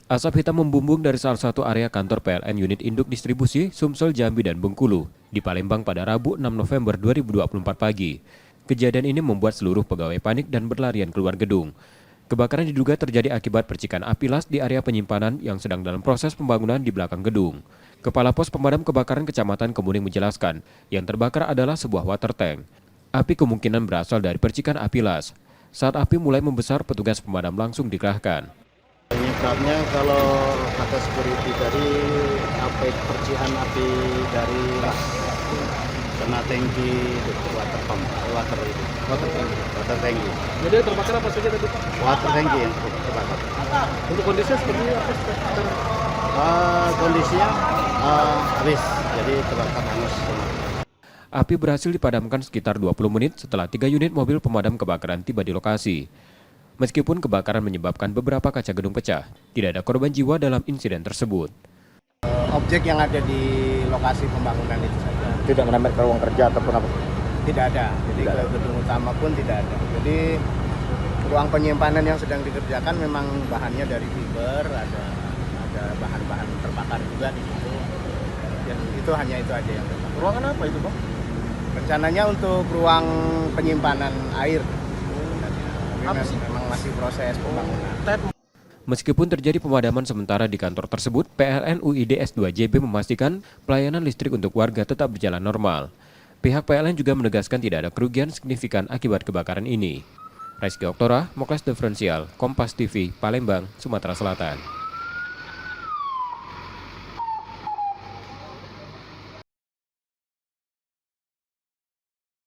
Asap hitam membumbung dari salah satu area kantor PLN unit induk distribusi Sumsel, Jambi, dan Bengkulu di Palembang pada Rabu 6 November 2024 pagi. Kejadian ini membuat seluruh pegawai panik dan berlarian keluar gedung. Kebakaran diduga terjadi akibat percikan api las di area penyimpanan yang sedang dalam proses pembangunan di belakang gedung. Kepala Pos Pemadam Kebakaran Kecamatan Kemuning menjelaskan, yang terbakar adalah sebuah water tank. Api kemungkinan berasal dari percikan api las. Saat api mulai membesar, petugas pemadam langsung dikerahkan. Penyebabnya kalau kata security dari percikan api dari kena tangki water pump, water tangki. Jadi terbakar apa saja tadi Pak? Water tangki yang terbakar. Untuk kondisinya seperti apa? Kondisinya habis, jadi terbakar hangus semua. Api berhasil dipadamkan sekitar 20 menit setelah 3 unit mobil pemadam kebakaran tiba di lokasi. Meskipun kebakaran menyebabkan beberapa kaca gedung pecah, tidak ada korban jiwa dalam insiden tersebut. Objek yang ada di lokasi pembangunan itu saja. Tidak merembet ke ruang kerja ataupun apa? Tidak ada, jadi ke gedung utama pun tidak ada. Jadi ruang penyimpanan yang sedang dikerjakan memang bahannya dari fiber, ada bahan-bahan terbakar juga di situ. Dan itu hanya itu aja yang terbakar. Ruangan apa itu Pak? Rencananya untuk ruang penyimpanan air. Memang masih proses pembangunan. Meskipun terjadi pemadaman sementara di kantor tersebut, PLN UID S2 JB memastikan pelayanan listrik untuk warga tetap berjalan normal. Pihak PLN juga menegaskan tidak ada kerugian signifikan akibat kebakaran ini. Rizky Oktora, Mokles Diferensial, Kompas TV, Palembang, Sumatera Selatan.